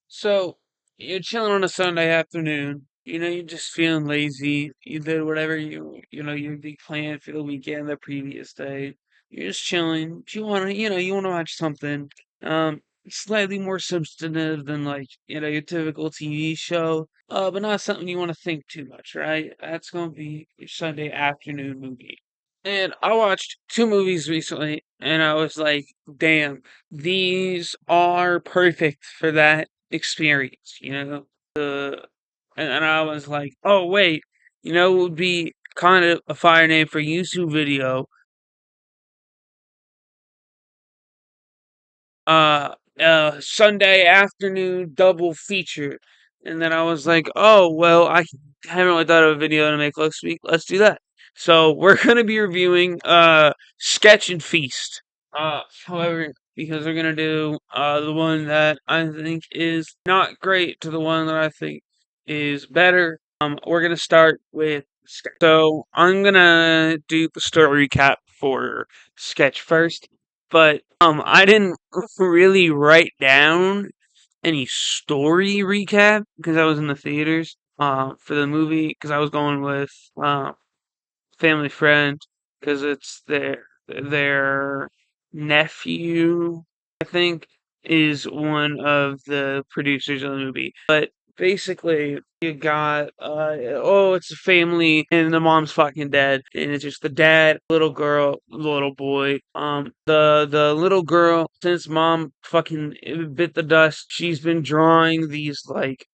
So you're chilling on a Sunday afternoon. You're just feeling lazy. You did whatever your big plan for the weekend the previous day. You're just chilling. You wanna watch something slightly more substantive than like, your typical TV show. But not something you want to think too much, right? That's gonna be your Sunday afternoon movie. And I watched two movies recently, and I was like, damn, these are perfect for that experience, and I was like, oh wait, it would be kind of a fire name for a YouTube video, uh, Sunday afternoon double feature. And then I was like, oh well, I haven't really thought of a video to make next week. Let's do that. So we're gonna be reviewing Sketch and Feast. However, because we're gonna do the one that I think is not great to the one that I think is better. We're gonna start with Sketch. So I'm gonna do the story recap for Sketch first, but I didn't really write down any story recap because I was in the theaters for the movie because I was going with family friend because it's their nephew, I think, is one of the producers of the movie. But basically, you got it's a family and the mom's fucking dead, and it's just the dad, little girl, little boy. The little girl, since mom fucking bit the dust, she's been drawing these like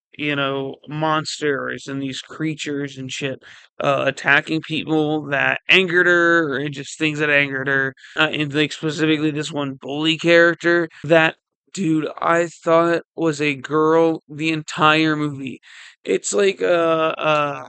monsters and these creatures and shit attacking people that angered her, or just things that angered her. And like specifically this one bully character that dude I thought was a girl the entire movie. It's like the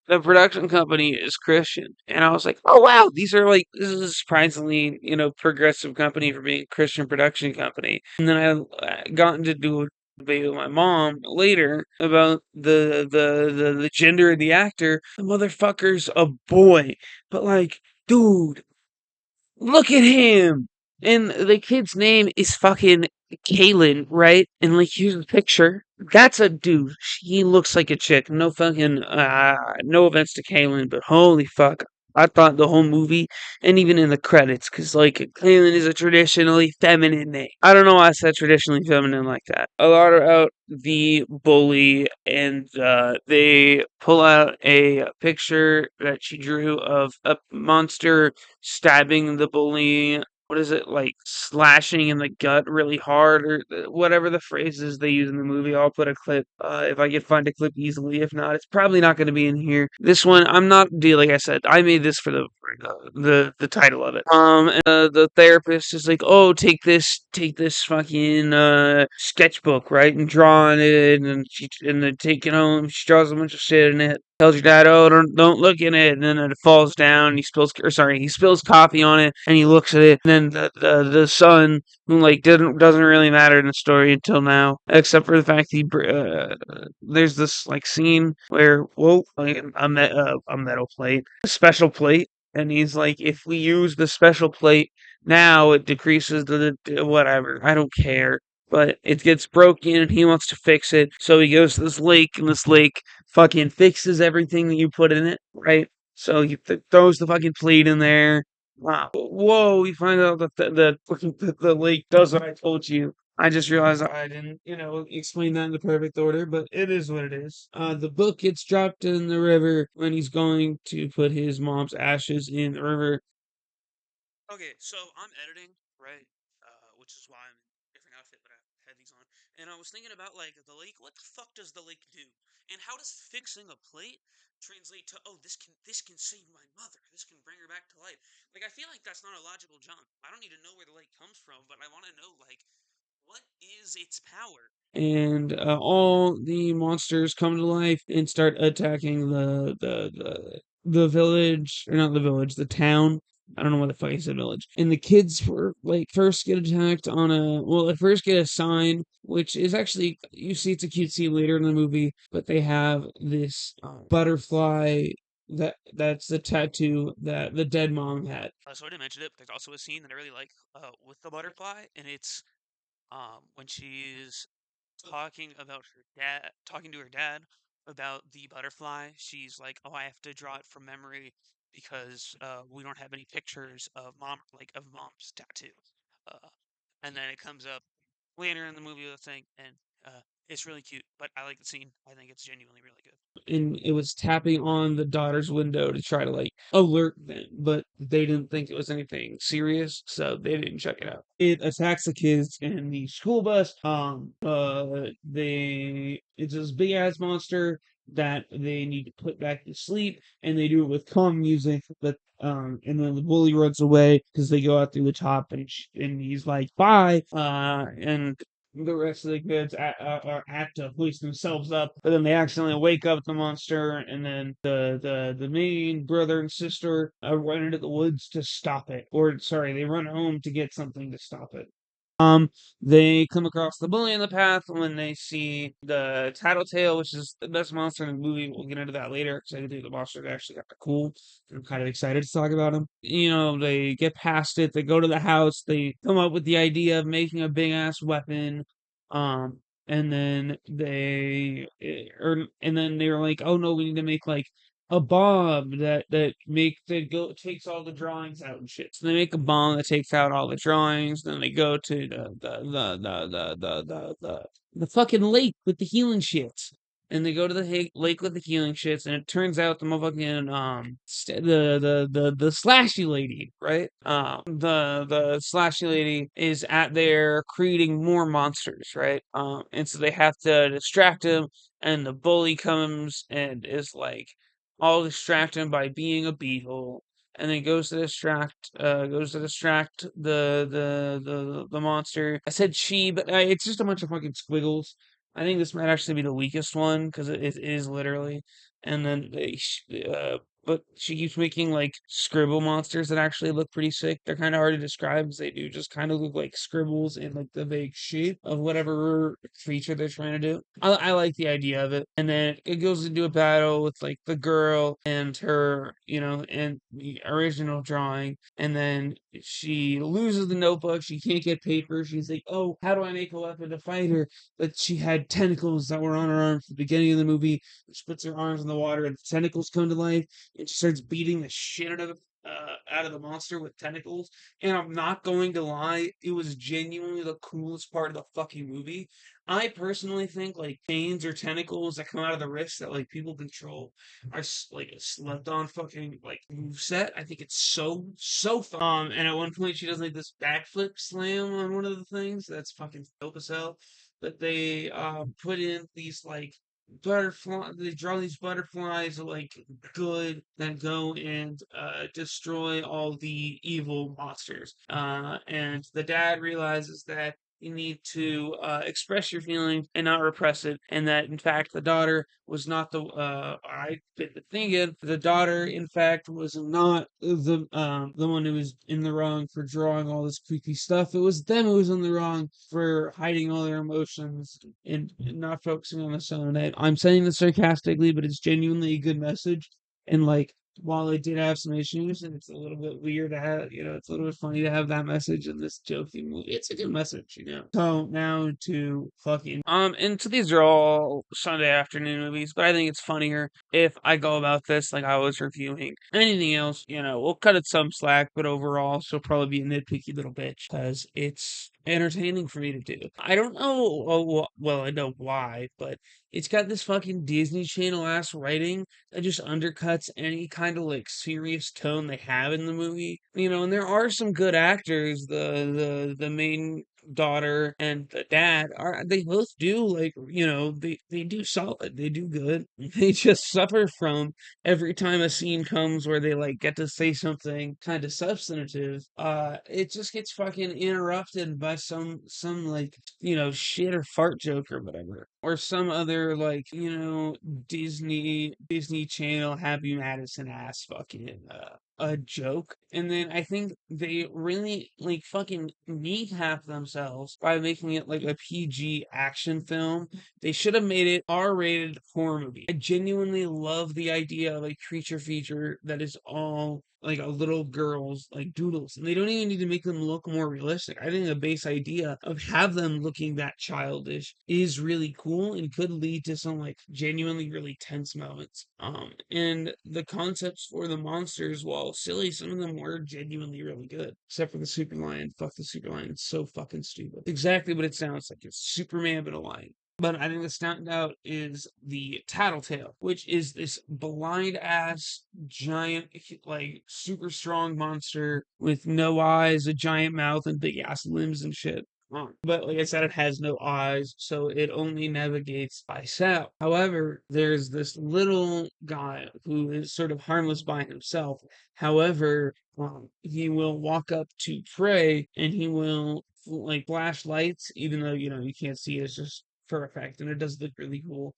production company is Christian, and I was like, oh wow, this is a surprisingly progressive company for being a Christian production company. And then I got into do debate with my mom later about the gender of the actor. The motherfucker's a boy, but like, dude, look at him. And the kid's name is fucking Kaylin, right? And like, here's the picture. That's a dude. He looks like a chick. No offense to Kaylin, but holy fuck. I thought the whole movie, and even in the credits, because like Kaylin is a traditionally feminine name. I don't know why I said traditionally feminine like that. A lot about the bully, and they pull out a picture that she drew of a monster stabbing the bully. What is it, like slashing in the gut really hard, or whatever the phrase is they use in the movie. I'll put a clip if I can find a clip easily. If not, it's probably not going to be in here. This one, I'm not like I said, I made this for the title of it. And the therapist is like, oh, take this fucking sketchbook, right, and draw on it, and then take it home. She draws a bunch of shit in it. Tells your dad, "Oh, don't look in it," and then it falls down. And he spills coffee on it, and he looks at it. And then the son, who like doesn't really matter in the story until now, except for the fact there's this like scene where whoa, like a metal plate, a special plate, and he's like, if we use the special plate now, it decreases whatever. I don't care. But it gets broken and he wants to fix it. So he goes to this lake, and this lake fucking fixes everything that you put in it, right? So he throws the fucking plate in there. Wow. Whoa, we find out that the lake does what I told you. I just realized I didn't, explain that in the perfect order, but it is what it is. The book gets dropped in the river when he's going to put his mom's ashes in the river. Okay, so I'm editing, right? Which is why I'm in a different outfit, but I had these on. And I was thinking about like the lake. What the fuck does the lake do? And how does fixing a plate translate to, oh, this can save my mother. This can bring her back to life. Like, I feel like that's not a logical jump. I don't need to know where the lake comes from, but I want to know like what is its power. And all the monsters come to life and start attacking the village, or not the village, the town. I don't know what the fuck I said village. And the kids were like first get attacked on they first get a sign, which is actually, you see it's a cute scene later in the movie, but they have this butterfly that's the tattoo that the dead mom had. So I didn't mention it, but there's also a scene that I really like with the butterfly, and it's when she's talking to her dad about the butterfly. She's like, "Oh, I have to draw it from memory because we don't have any pictures of mom's tattoo." Uh, and then it comes up later in the movie with a thing, and it's really cute. But I like the scene. I think it's genuinely really good. And it was tapping on the daughter's window to try to like alert them, but they didn't think it was anything serious, so they didn't check it out. It attacks the kids in the school bus. They it's this big ass monster that they need to put back to sleep, and they do it with calm music. But and then the bully runs away because they go out through the top, and he's like, "Bye," and the rest of the kids are act to hoist themselves up, but then they accidentally wake up the monster, and then the main brother and sister run into the woods to stop it, or sorry, they run home to get something to stop it. They come across the bully in the path when they see the tattletale, which is the best monster in the movie. We'll get into that later because I think the monster is actually kind of cool. I'm kind of excited to talk about him. They get past it. They go to the house. They come up with the idea of making a big ass weapon. Um, and then and then they were like, "Oh no, we need to make like a bomb that go takes all the drawings out and shit." So they make a bomb that takes out all the drawings. Then they go to the fucking lake with the healing shits. And they go to the lake with the healing shits, and it turns out the motherfucking the slashy lady, right? The slashy lady is at there creating more monsters, right? And so they have to distract him, and the bully comes and is like, I'll distract him by being a beetle, and then goes to distract the monster. I said she, but it's just a bunch of fucking squiggles. I think this might actually be the weakest one because it is literally. And then but she keeps making like scribble monsters that actually look pretty sick. They're kind of hard to describe because they do just kind of look like scribbles in like the vague shape of whatever creature they're trying to do. I like the idea of it. And then it goes into a battle with like the girl and her, and the original drawing. And then she loses the notebook. She can't get paper. She's like, "Oh, how do I make a weapon to fight her?" But she had tentacles that were on her arms at the beginning of the movie. She puts her arms in the water, and the tentacles come to life, and she starts beating the shit out of the monster with tentacles. And I'm not going to lie, it was genuinely the coolest part of the fucking movie. I personally think like chains or tentacles that come out of the wrist that like people control are like a slept on fucking like move set. I think it's so fun. And at one point she does like this backflip slam on one of the things that's fucking dope as hell. But they put in these like they draw these butterflies like good that go and destroy all the evil monsters. And the dad realizes that you need to express your feelings and not repress it, and that in fact the daughter was not I bit the thing in. The daughter, in fact, was not the one who was in the wrong for drawing all this creepy stuff. It was them who was in the wrong for hiding all their emotions and not focusing on the song. And I'm saying this sarcastically, but it's genuinely a good message. And like, while it did have some issues, and it's a little bit weird to have, it's a little bit funny to have that message in this jokey movie. It's a good message. So now to and so these are all Sunday afternoon movies, but I think it's funnier if I go about this like I was reviewing anything else. We'll cut it some slack, but overall, she'll probably be a nitpicky little bitch because it's entertaining for me to do. I don't know. Well, I know why, but it's got this fucking Disney Channel ass writing that just undercuts any kind of like serious tone they have in the movie. And there are some good actors. The main daughter and the dad they both do like they do solid, they do good. They just suffer from every time a scene comes where they like get to say something kind of substantive, it just gets fucking interrupted by some like shit or fart joke or whatever, or some other like Disney Channel Happy Madison ass fucking a joke. And then I think they really like fucking kneecap themselves by making it like a PG action film. They should have made it R-rated horror movie. I genuinely love the idea of a creature feature that is all like a little girl's like doodles, and they don't even need to make them look more realistic. I think the base idea of have them looking that childish is really cool and could lead to some like genuinely really tense moments. And the concepts for the monsters, while silly, some of them were genuinely really good. Except for the super lion. Fuck the super lion. It's so fucking stupid. Exactly what it sounds like. It's Superman but a lion. But I think the standout is the Tattletale, which is this blind ass giant, like super strong monster with no eyes, a giant mouth, and big ass limbs and shit. But like I said, it has no eyes, so it only navigates by sound. However, there's this little guy who is sort of harmless by himself. However, he will walk up to prey and he will like flash lights, even though you can't see it. It's just for effect, and it does look really cool.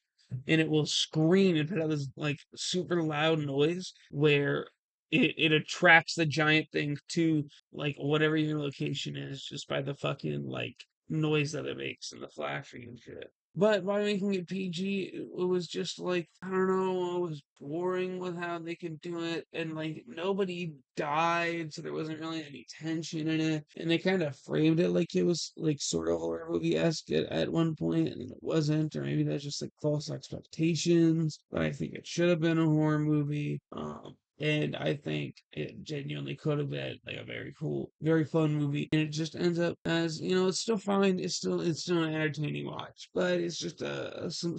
And it will scream and put out this like super loud noise where it attracts the giant thing to like whatever your location is just by the fucking like noise that it makes and the flashing and shit. But by making it PG, it was just like, I don't know, it was boring with how they could do it. And like nobody died, so there wasn't really any tension in it. And they kind of framed it like it was like sort of horror movie esque at one point, and it wasn't. Or maybe that's just like false expectations. But I think it should have been a horror movie. And I think it genuinely could have been like a very cool, very fun movie. And it just ends up as, it's still fine. It's still an entertaining watch. But it's just some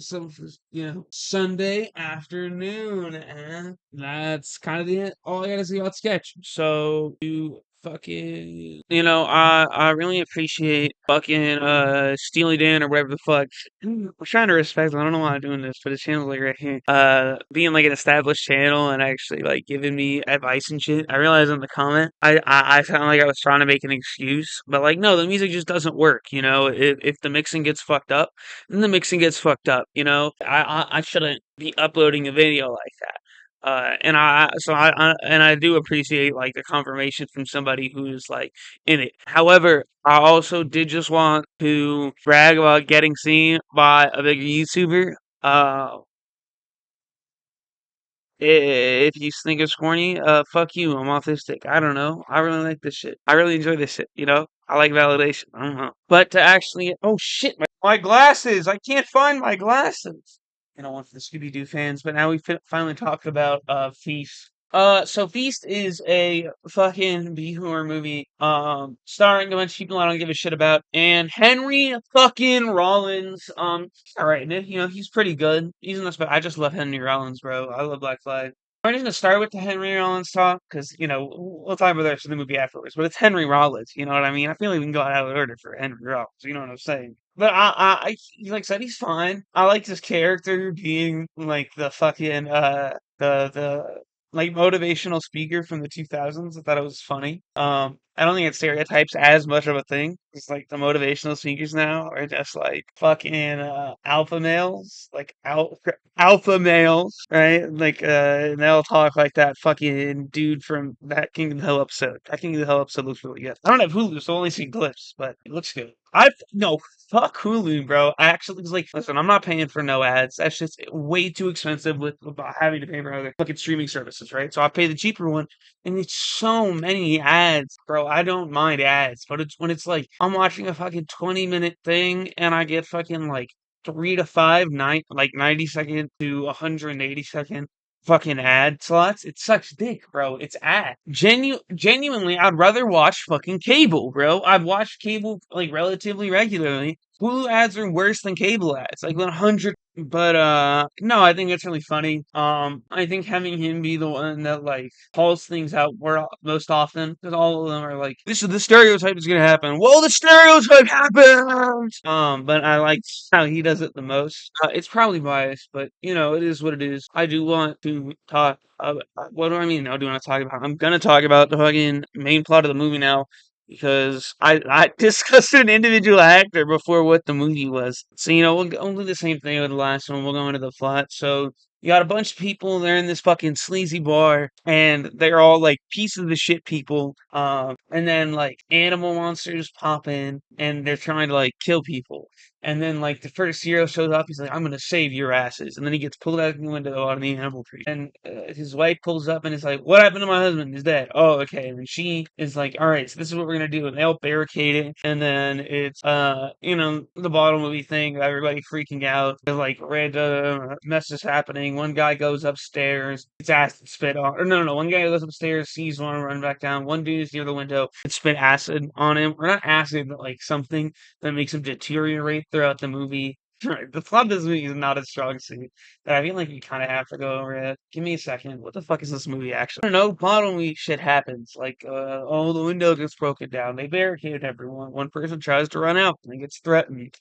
Sunday afternoon. And that's kind of all I gotta say about Sketch. So you fucking I really appreciate fucking Steely Dan or whatever the fuck. I'm trying to respect him. I don't know why I'm doing this, but his channel's like right here. Being like an established channel and actually like giving me advice and shit. I realized in the comment I sound like I was trying to make an excuse, but like no, the music just doesn't work. If the mixing gets fucked up, then the mixing gets fucked up. I shouldn't be uploading a video like that. And I do appreciate like the confirmation from somebody who's like in it. However, I also did just want to brag about getting seen by a bigger YouTuber. Uh, if you think it's corny, fuck you. I'm autistic. I don't know. I really like this shit. I really enjoy this shit. I like validation. I don't know. But to actually, oh shit, my glasses. I can't find my glasses. One for the Scooby Doo fans. But now we finally talked about Feast. So Feast is a fucking B horror movie, starring a bunch of people I don't give a shit about, and Henry fucking Rollins. All right, he's pretty good. He's in this, but I just love Henry Rollins, bro. I love Black Flag. I'm just gonna start with the Henry Rollins talk because we'll talk about the rest of the movie afterwards. But it's Henry Rollins, you know what I mean? I feel like we can go out of order for Henry Rollins. You know what I'm saying? But like I said, he's fine. I like his character being like the fucking the like motivational speaker from the 2000s. I thought it was funny. I don't think it stereotypes as much of a thing. It's like the motivational speakers now are just like fucking alpha males, like alpha males, right? Like and they'll talk like that fucking dude from that King of the Hill episode. That King of the Hill episode looks really good. I don't have Hulu, so I've only seen clips, but it looks good. I no fuck Hulu, bro. I actually was like, listen, I'm not paying for no ads. That's just way too expensive with having to pay for other fucking streaming services, right? So I pay the cheaper one, and it's so many ads, bro. I don't mind ads, but it's when it's like I'm watching a fucking 20-minute thing and I get fucking like 3 to 5 like 90-second to 180-second fucking ad slots. It sucks dick, bro. It's genuinely, I'd rather watch fucking cable, bro. I've watched cable like relatively regularly. Hulu ads are worse than cable ads, like 100. But no, I think it's really funny. I think having him be the one that like calls things out most often, because all of them are like, this is the stereotype is gonna happen. Well, the stereotype happens. But I like how he does it the most. It's probably biased, but it is what it is. I do want to talk. What do I mean? Now do I want to talk about? I'm gonna talk about the fucking main plot of the movie now because I discussed an individual actor before what the movie was. So, we'll do the same thing with the last one. We'll go into the plot. So, you got a bunch of people, they're in this fucking sleazy bar, and they're all like pieces of the shit people. And then like animal monsters pop in, and they're trying to like kill people. And then like the first hero shows up, he's like, "I'm gonna save your asses," and then he gets pulled out the window on the animal tree, and his wife pulls up and is like, "What happened to my husband? He's dead." Oh, okay. And she is like, "All right, so this is what we're gonna do," and they all barricade it, and then it's the bottle movie thing, everybody freaking out. There's like random messes happening. One guy goes upstairs, it's acid spit on, or no, one guy goes upstairs, sees one, run back down. One dude is near the window, and spit acid on him, or not acid, but like something that makes him deteriorate throughout the movie. Right, the plot of this movie is not a strong suit, but I feel like we kind of have to go over it. Give me a second. What the fuck is this movie actually? I don't know. Plot movie shit happens. Like, oh, the window gets broken down. They barricade everyone. One person tries to run out and gets threatened.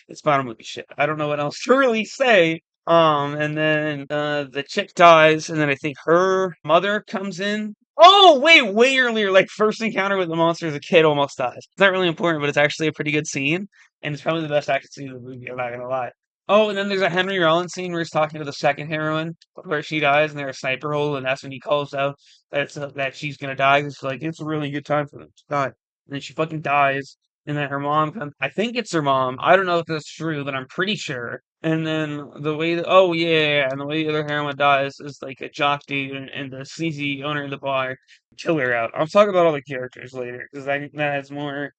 It's plot movie shit. I don't know what else to really say. And then the chick dies, and then I think her mother comes in. Oh, wait, way earlier, like first encounter with the monster, the kid almost dies. It's not really important, but it's actually a pretty good scene, and it's probably the best action scene of the movie. I'm not gonna lie. Oh, and then there's a Henry Rollins scene where he's talking to the second heroine, where she dies, and there's a sniper hole, and that's when he calls out that she's gonna die. It's like it's a really good time for them to die, and then she fucking dies, and then her mom comes. I think it's her mom. I don't know if that's true, but I'm pretty sure. And then the way that, oh yeah, and the way the other heroine dies is like a jock dude and the sleazy owner of the bar kill her out. I'll talk about all the characters later because I think that has more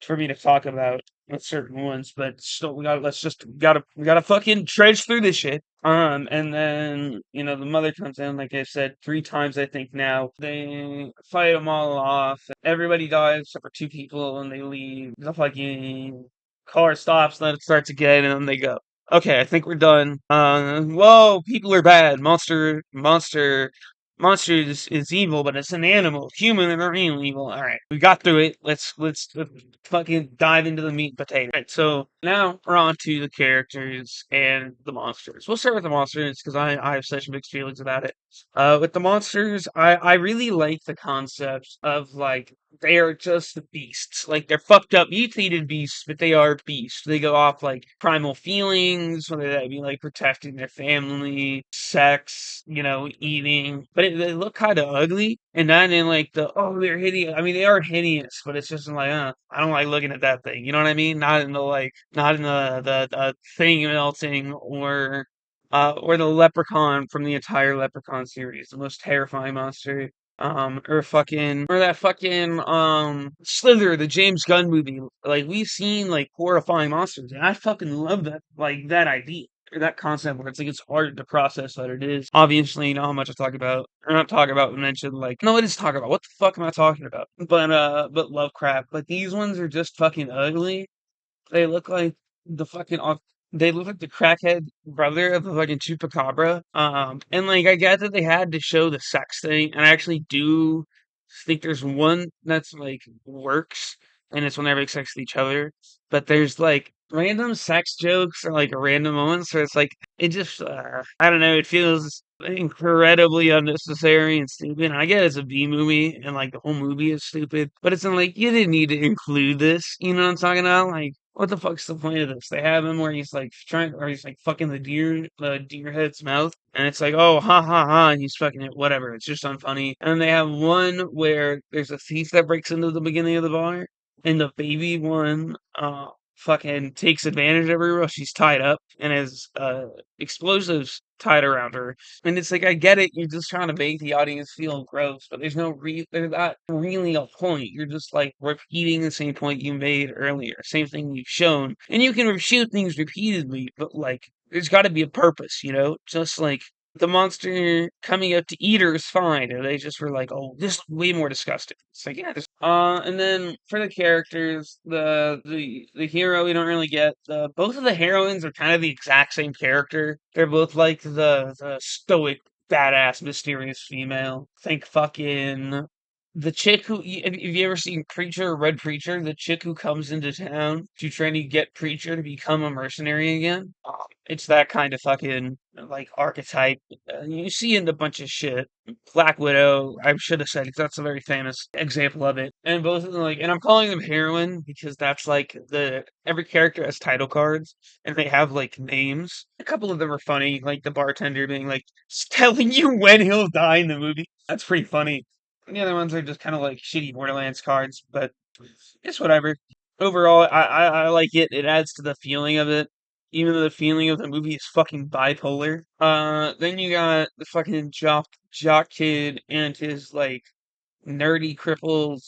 for me to talk about with certain ones. But still, we gotta fucking trudge through this shit. And then the mother comes in, like I said, 3 times I think now. They fight them all off. Everybody dies except for 2 people, and they leave. The fucking car stops, then it starts again, and then they go. Okay, I think we're done. Whoa, people are bad. Monster is evil, but it's an animal. Human and are evil. All right, we got through it. Let's fucking dive into the meat and potato. Right, so now we're on to the characters and the monsters. We'll start with the monsters because I have such mixed feelings about it. With the monsters, I really like the concept of like they are just beasts. Like they're fucked up mutated beasts, but they are beasts. They go off like primal feelings, whether that be like protecting their family, sex, eating. But they look kind of ugly. And not in like they're hideous. I mean, they are hideous, but it's just like, I don't like looking at that thing. You know what I mean? Not in the like, not in the thing melting or the leprechaun from the entire Leprechaun series, the most terrifying monster. Or that fucking Slither, the James Gunn movie. Like we've seen like horrifying monsters, and I fucking love that idea or that concept where it's like it's hard to process what it is. Obviously, you know how much I talk about, or not talk about, mention like no, it is talk about. What the fuck am I talking about? But Lovecraft. But these ones are just fucking ugly. They look like the fucking they look like the crackhead brother of the fucking Chupacabra. And like I get that they had to show the sex thing, and I actually do think there's one that's like works, and it's when they make sex with each other. But there's like random sex jokes or like random moments where it's like it just I don't know, it feels incredibly unnecessary and stupid. And I get it's a B movie and like the whole movie is stupid, but it's in like you didn't need to include this. You know what I'm talking about? Like what the fuck's the point of this? They have him where he's like or he's like fucking the deer head's mouth, and it's like, oh, ha ha ha, and he's fucking it, whatever. It's just unfunny. And they have one where there's a thief that breaks into the beginning of the bar, and the baby one, fucking takes advantage of her while she's tied up and has explosives tied around her. And it's like I get it, you're just trying to make the audience feel gross, but there's not really a point. You're just like repeating the same point you made earlier, same thing you've shown. And you can reshoot things repeatedly, but like there's gotta be a purpose, Just like the monster coming up to eat her is fine. And they just were like, oh, this is way more disgusting. It's like, yeah, and then for the characters, the hero we don't really get. Both of the heroines are kind of the exact same character. They're both like the stoic, badass, mysterious female. Think fucking the chick who have you ever seen Preacher, Red Preacher? The chick who comes into town to try to get Preacher to become a mercenary again. It's that kind of fucking like archetype. You see in a bunch of shit. Black Widow, I should have said, because that's a very famous example of it. And both of them, like, and I'm calling them heroine because that's like every character has title cards and they have like names. A couple of them are funny, like the bartender being like, telling you when he'll die in the movie. That's pretty funny. And the other ones are just kind of like shitty Borderlands cards, but it's whatever. overall, I like it. It adds to the feeling of it. Even though the feeling of the movie is fucking bipolar. Then you got the fucking jock kid and his like nerdy crippled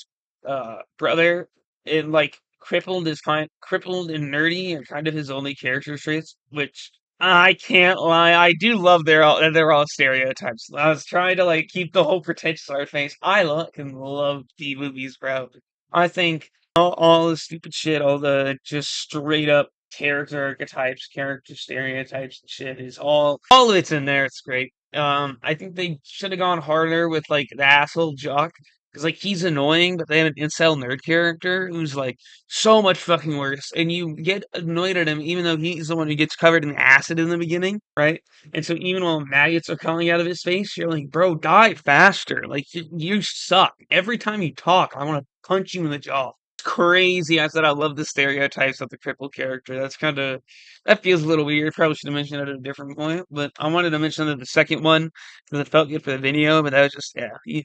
brother. And like crippled and nerdy are kind of his only character traits, which I can't lie, I do love they're all stereotypes. I was trying to like keep the whole pretentious art face. I look and love B movies, bro. I think all the stupid shit, all the just straight up character archetypes, character stereotypes and shit is all of it's in there. It's great. I think they should have gone harder with like the asshole jock because like he's annoying, but they have an incel nerd character who's like so much fucking worse, and you get annoyed at him even though he's the one who gets covered in acid in the beginning, right? And so even while maggots are coming out of his face, you're like, bro, die faster! Like you suck. Every time you talk, I want to punch you in the jaw. It's crazy. I said I love the stereotypes of the crippled character. That feels a little weird. Probably should have mentioned it at a different point, but I wanted to mention that the second one because it felt good for the video. But that was just yeah.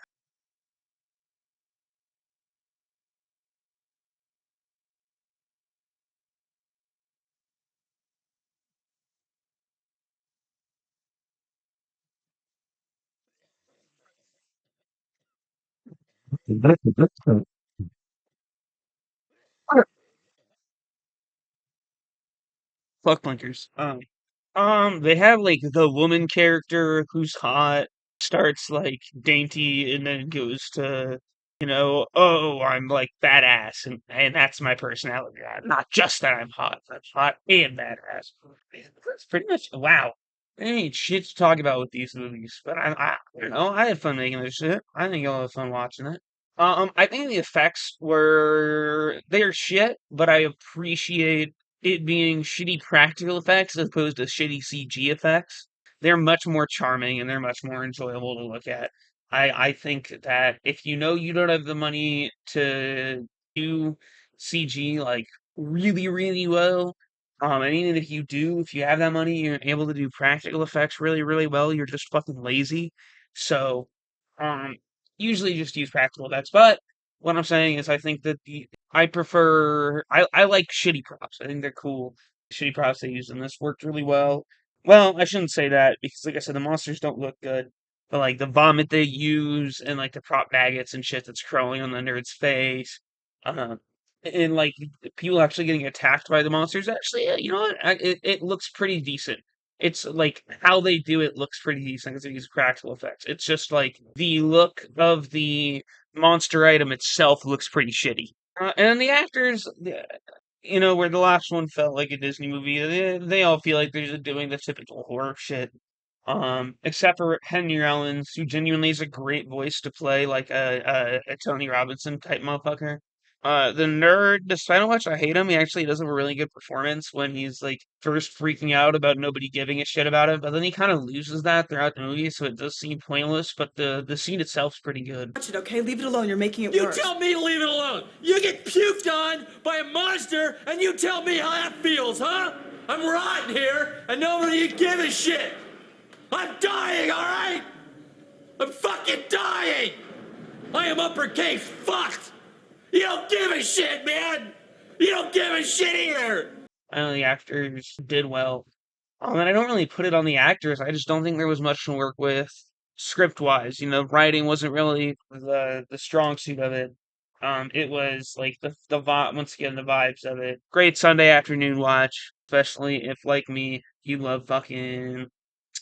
Fuck blinkers. They have like the woman character who's hot, starts like dainty, and then goes to oh, I'm like badass, and that's my personality. Not just that I'm hot and badass. That's pretty much wow. There ain't shit to talk about with these movies, but I don't know. I had fun making this shit. I think y'all had fun watching it. I think the effects they're shit, but I appreciate it being shitty practical effects as opposed to shitty CG effects. They're much more charming and they're much more enjoyable to look at. I think that if you know you don't have the money to do CG like really, really well, and even if you do, if you have that money, you're able to do practical effects really, really well, you're just fucking lazy. So, um, usually just use practical effects. But what I'm saying is I think that I like shitty props. I think they're cool. Shitty props they used in this worked really well. Well, I shouldn't say that because like I said, the monsters don't look good. But like the vomit they use and like the prop maggots and shit that's crawling on the nerd's face. Uh, and like people actually getting attacked by the monsters. Actually, you know what? It looks pretty decent. It's like how they do it looks pretty decent because they use practical effects. It's just like the look of the monster item itself looks pretty shitty. And then the actors, where the last one felt like a Disney movie, they all feel like they're just doing the typical horror shit. Except for Henry Rollins, who genuinely is a great voice to play like a Tony Robinson type motherfucker. The nerd, despite how much I hate him, he actually does have a really good performance when he's like first freaking out about nobody giving a shit about him, but then he kind of loses that throughout the movie, so it does seem pointless. But the scene itself's pretty good. Watch it, okay? Leave it alone. You're making it You worse. tell me to leave it alone. You get puked on by a monster, and you tell me how that feels, huh? I'm rotten here, and nobody give a shit. I'm dying, all right? I'm fucking dying. I am uppercase fucked. You don't give a shit, man. You don't give a shit either. I know the actors did well. And I don't really put it on the actors. I just don't think there was much to work with script wise. Writing wasn't really the strong suit of it. It was like once again the vibes of it. Great Sunday afternoon watch, especially if like me you love fucking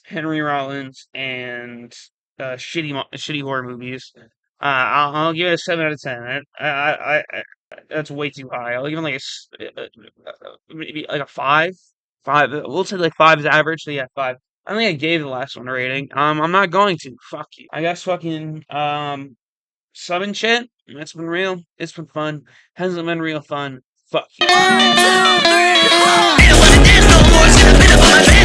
Henry Rollins and shitty horror movies. I'll give it a 7 out of 10. That's way too high. I'll give it like maybe like a five. Five. We'll say like five is average. So yeah, five. I think I gave the last one a rating. I'm not going to. Fuck you. I guess fucking sub and shit. It's been real. It's been fun. Hasn't been real fun. Fuck you. 1, 2, 3, 4.